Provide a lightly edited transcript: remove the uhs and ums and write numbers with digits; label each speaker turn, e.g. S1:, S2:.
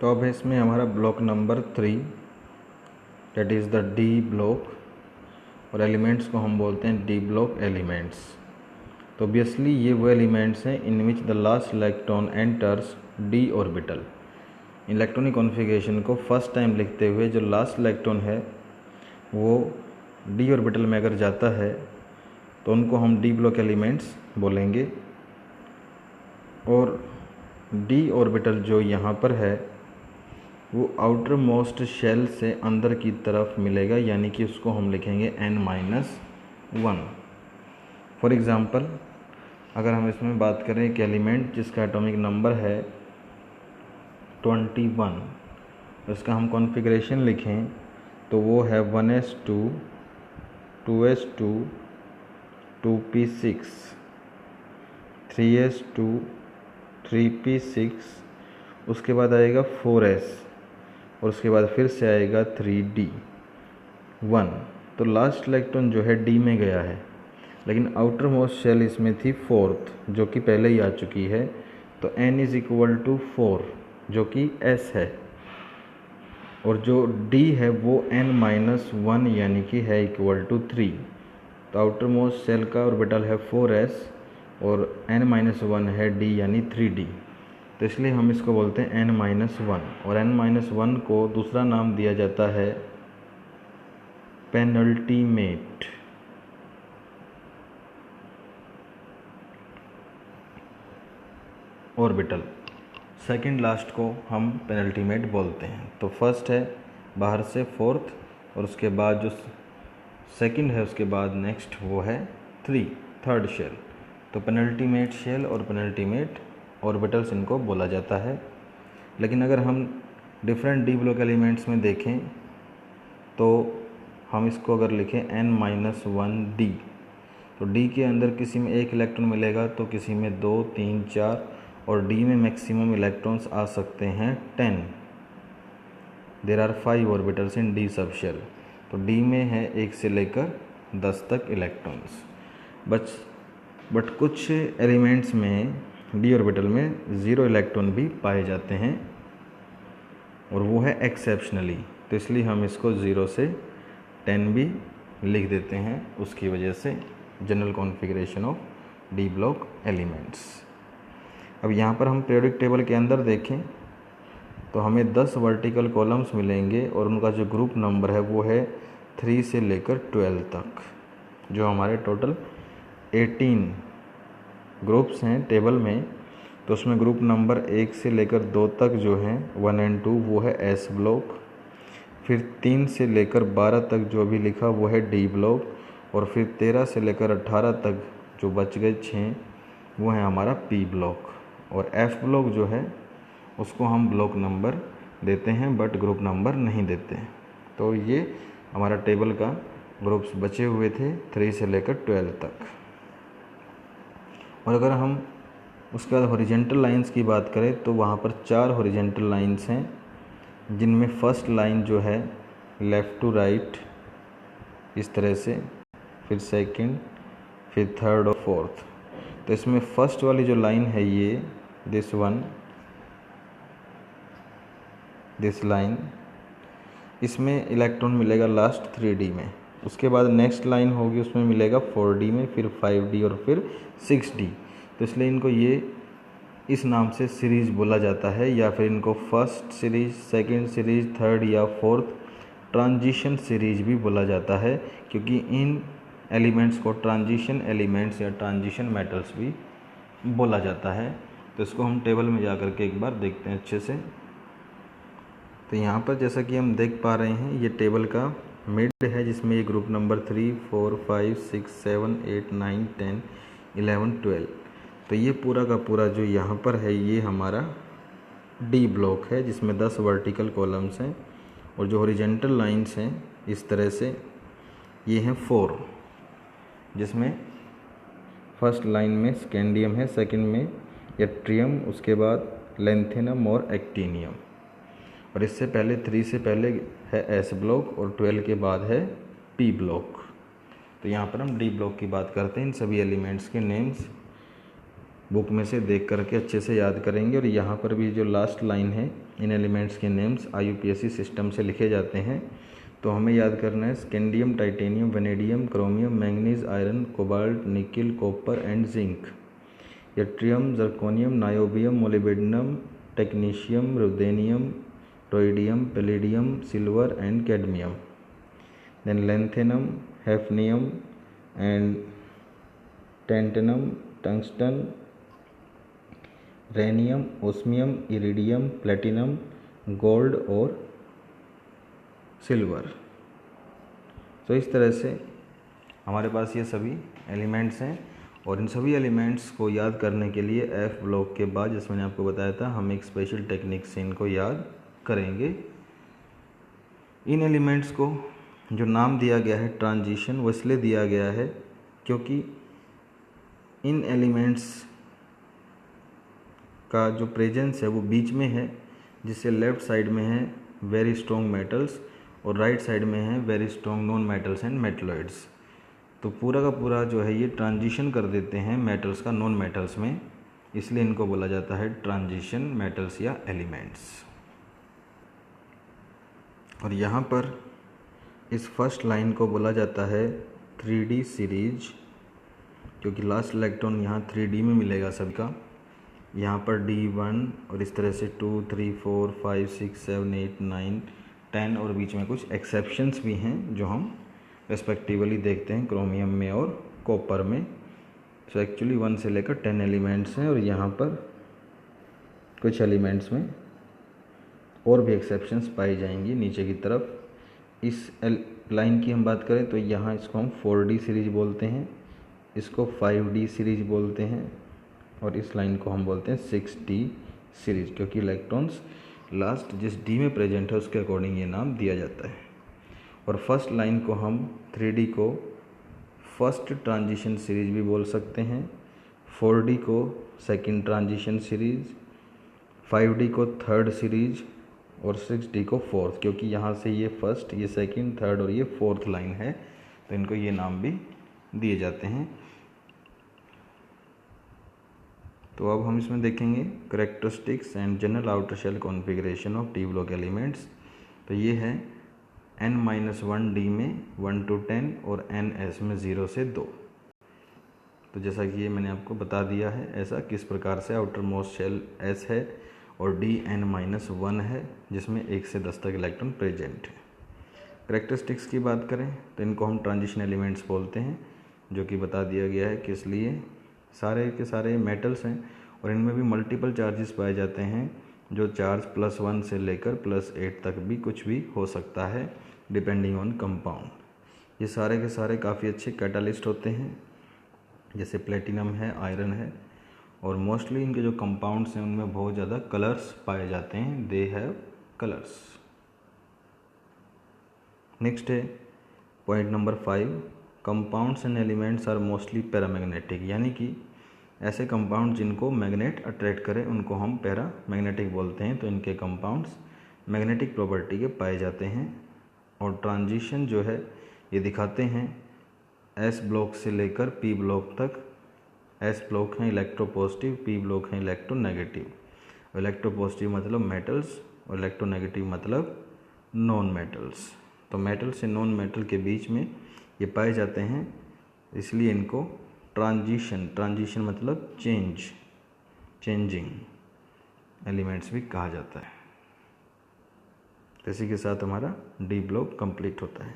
S1: तो अब इसमें हमारा block number 3 that is the D block, और एलिमेंट्स को हम बोलते हैं डी ब्लॉक एलिमेंट्स। तो ऑब्वियसली ये वो एलिमेंट्स हैं in which the last electron enters D orbital. Electronic configuration को फर्स्ट टाइम लिखते हुए जो लास्ट इलेक्ट्रॉन है वो डी ऑर्बिटल में अगर जाता है तो उनको हम डी ब्लॉक एलिमेंट्स बोलेंगे। और डी ऑर्बिटल जो यहाँ पर है वो आउटर मोस्ट शेल से अंदर की तरफ मिलेगा, यानी कि उसको हम लिखेंगे n-1। फॉर एग्ज़ाम्पल अगर हम इसमें बात करें एक एलिमेंट जिसका एटॉमिक नंबर है 21, उसका हम कॉन्फ़िगरेशन लिखें तो वो है 1s2 2s2 2p6 3s2 3p6, उसके बाद आएगा 4s और उसके बाद फिर से आएगा 3d1। तो लास्ट इलेक्ट्रॉन जो है डी में गया है, लेकिन आउटर मोस्ट शेल इसमें थी 4th जो कि पहले ही आ चुकी है। तो n इज़ इक्वल टू 4 जो कि s है, और जो d है वो n-1 यानी कि है इक्वल टू 3। तो आउटर मोस्ट शेल का ऑर्बिटल है 4s और n-1 है d यानी 3d। तो इसलिए हम इसको बोलते हैं n-1, और n-1 को दूसरा नाम दिया जाता है पेनल्टीमेट। ऑर्बिटल सेकंड लास्ट को हम पेनल्टीमेट बोलते हैं। तो फर्स्ट है बाहर से 4th, और उसके बाद जो सेकंड है उसके बाद नेक्स्ट वो है थर्ड शेल। तो पेनल्टीमेट शेल और पेनल्टीमेट ऑर्बिटल्स इनको बोला जाता है। लेकिन अगर हम डिफरेंट डी ब्लॉक एलिमेंट्स में देखें तो हम इसको अगर लिखें n-1d, तो d के अंदर किसी में एक इलेक्ट्रॉन मिलेगा तो किसी में 2 3 4, और d में मैक्सिमम इलेक्ट्रॉन्स आ सकते हैं 10। There are 5 orbitals in d subshell. तो d में है 1 से लेकर 10 तक इलेक्ट्रॉन्स। बट कुछ एलिमेंट्स में डी ऑर्बिटल में 0 इलेक्ट्रॉन भी पाए जाते हैं, और वो है एक्सेप्शनली। तो इसलिए हम इसको 0 से 10 भी लिख देते हैं, उसकी वजह से general configuration of d block elements. अब यहाँ पर हम पीरियोडिक टेबल के अंदर देखें तो हमें 10 वर्टिकल कॉलम्स मिलेंगे, और उनका जो ग्रुप नंबर है वो है 3 से लेकर 12 तक, जो हमारे टोटल 18 ग्रुप्स हैं टेबल में। तो उसमें ग्रुप नंबर 1 से लेकर 2 तक जो हैं 1 और 2 वो है एस ब्लॉक, फिर 3 से लेकर 12 तक जो भी लिखा वो है डी ब्लॉक, और फिर 13 से लेकर 18 तक जो बच गए 6 वो है हमारा पी ब्लॉक। और एफ ब्लॉक जो है उसको हम ब्लॉक नंबर देते हैं बट ग्रुप नंबर नहीं देते हैं। तो ये हमारा टेबल का ग्रुप्स बचे हुए थे 3 से लेकर 12 तक। और अगर हम उसके बाद हॉरिजेंटल लाइंस की बात करें तो वहाँ पर 4 हॉरिजेंटल लाइंस हैं, जिनमें फर्स्ट लाइन जो है लेफ़्ट टू राइट इस तरह से, फिर सेकंड, फिर थर्ड और फोर्थ। तो इसमें फर्स्ट वाली जो लाइन है ये दिस लाइन, इसमें इलेक्ट्रॉन मिलेगा लास्ट 3d में। उसके बाद नेक्स्ट लाइन होगी उसमें मिलेगा 4d में, फिर 5d और फिर 6d। तो इसलिए इनको ये इस नाम से सीरीज़ बोला जाता है, या फिर इनको first series, second series, third या फोर्थ ट्रांजिशन सीरीज़ भी बोला जाता है, क्योंकि इन एलिमेंट्स को ट्रांजिशन एलिमेंट्स या ट्रांजिशन मेटल्स भी बोला जाता है। तो इसको हम टेबल में जा कर के एक बार देखते हैं अच्छे से। तो यहाँ पर जैसा कि हम देख पा रहे हैं ये टेबल का मिड है, जिसमें ये ग्रुप नंबर 3 4 5 6 7 8 9 10 11 12। तो ये पूरा का पूरा जो यहाँ पर है ये हमारा डी ब्लॉक है, जिसमें 10 वर्टिकल कॉलम्स हैं, और जो हॉरिजेंटल लाइंस हैं इस तरह से ये हैं 4, जिसमें फर्स्ट लाइन में स्कैंडियम है, सेकंड में यट्रियम, उसके बाद लेंथेनम और एक्टिनियम, और इससे पहले 3 से पहले है एस ब्लॉक और 12 के बाद है पी ब्लॉक। तो यहाँ पर हम डी ब्लॉक की बात करते हैं। इन सभी एलिमेंट्स के नेम्स बुक में से देख करके अच्छे से याद करेंगे। और यहाँ पर भी जो लास्ट लाइन है, इन एलिमेंट्स के नेम्स IUPAC सिस्टम से लिखे जाते हैं, तो हमें याद करना है scandium, titanium, vanadium, chromium, manganese, iron, cobalt, nickel, copper and zinc, yttrium, zirconium, niobium, molybdenum, technetium, ruthenium, rhodium, palladium, silver and cadmium, then lanthanum, hafnium and tantalum, tungsten, rhenium, osmium, iridium, platinum, gold और silver. तो इस तरह से हमारे पास ये सभी elements हैं, और इन सभी एलिमेंट्स को याद करने के लिए F ब्लॉक के बाद, जैसे मैंने आपको बताया था, हम एक स्पेशल टेक्निक से इनको याद करेंगे। इन एलिमेंट्स को जो नाम दिया गया है ट्रांजिशन, वो इसलिए दिया गया है क्योंकि इन एलिमेंट्स का जो प्रेजेंस है वो बीच में है, जिससे लेफ़्ट साइड में है वेरी स्ट्रॉन्ग मेटल्स और राइट साइड में है very strong non metals and metalloids. तो पूरा का पूरा जो है ये ट्रांजिशन कर देते हैं मेटल्स का नॉन मेटल्स में, इसलिए इनको बोला जाता है ट्रांजिशन मेटल्स या एलिमेंट्स। और यहाँ पर इस फर्स्ट लाइन को बोला जाता है 3D सीरीज, क्योंकि लास्ट इलेक्ट्रॉन यहाँ 3D में मिलेगा सबका। यहाँ पर D1 और इस तरह से 2, 3, 4, 5, 6, 7, 8, 9, 10 और बीच में कुछ एक्सेप्शंस भी हैं जो हम रेस्पेक्टिवली देखते हैं क्रोमियम में और कॉपर में। सो एक्चुअली 1 से लेकर 10 एलिमेंट्स हैं, और यहाँ पर कुछ एलिमेंट्स में और भी एक्सेप्शंस पाई जाएंगी नीचे की तरफ। इस लाइन की हम बात करें तो यहाँ इसको हम 4D सीरीज बोलते हैं, इसको 5D सीरीज बोलते हैं, और इस लाइन को हम बोलते हैं 6D सीरीज, क्योंकि इलेक्ट्रॉन्स लास्ट जिस D में प्रेजेंट है उसके अकॉर्डिंग ये नाम दिया जाता है। और फर्स्ट लाइन को हम 3D को फर्स्ट ट्रांजिशन सीरीज भी बोल सकते हैं, 4D को सेकंड ट्रांजिशन सीरीज, 5D को थर्ड सीरीज और 6D को फोर्थ, क्योंकि यहाँ से ये फर्स्ट, ये सेकंड, थर्ड और ये फोर्थ लाइन है, तो इनको ये नाम भी दिए जाते हैं। तो अब हम इसमें देखेंगे characteristics and general outer shell configuration of d block elements. तो ये है n-1D में 1 to 10 और ns में 0 से 2। तो जैसा कि ये मैंने आपको बता दिया है, ऐसा किस प्रकार से आउटर मोस्ट शेल s है और d n-1 है, जिसमें 1 से 10 तक इलेक्ट्रॉन प्रेजेंट है। करेक्टरिस्टिक्स की बात करें तो इनको हम ट्रांजिशन एलिमेंट्स बोलते हैं, जो कि बता दिया गया है किस लिए। सारे के सारे मेटल्स हैं और इनमें भी मल्टीपल चार्जेस पाए जाते हैं, जो चार्ज +1 से लेकर +8 तक भी कुछ भी हो सकता है डिपेंडिंग ऑन कंपाउंड। ये सारे के सारे काफ़ी अच्छे कैटालिस्ट होते हैं, जैसे प्लेटिनम है, आयरन है, और मोस्टली इनके जो कंपाउंड्स हैं उनमें बहुत ज़्यादा कलर्स पाए जाते हैं, दे हैव कलर्स। नेक्स्ट है point number 5, compounds and elements are mostly paramagnetic, यानी कि ऐसे कंपाउंड जिनको मैग्नेट अट्रैक्ट करे उनको हम पैरामैग्नेटिक बोलते हैं। तो इनके कंपाउंड्स मैग्नेटिक प्रॉपर्टी के पाए जाते हैं, और ट्रांजिशन जो है ये दिखाते हैं S ब्लॉक से लेकर P ब्लॉक तक। S ब्लॉक हैं इलेक्ट्रोपॉजिटिव, P ब्लॉक हैं इलेक्ट्रोनेगेटिव। इलेक्ट्रोपॉजिटिव मतलब मेटल्स और इलेक्ट्रोनेगेटिव मतलब नॉन मेटल्स। तो मेटल से नॉन मेटल के बीच में ये पाए जाते हैं, इसलिए इनको ट्रांजिशन मतलब चेंजिंग एलिमेंट्स भी कहा जाता है। इसी के साथ हमारा डी ब्लॉक कंप्लीट होता है।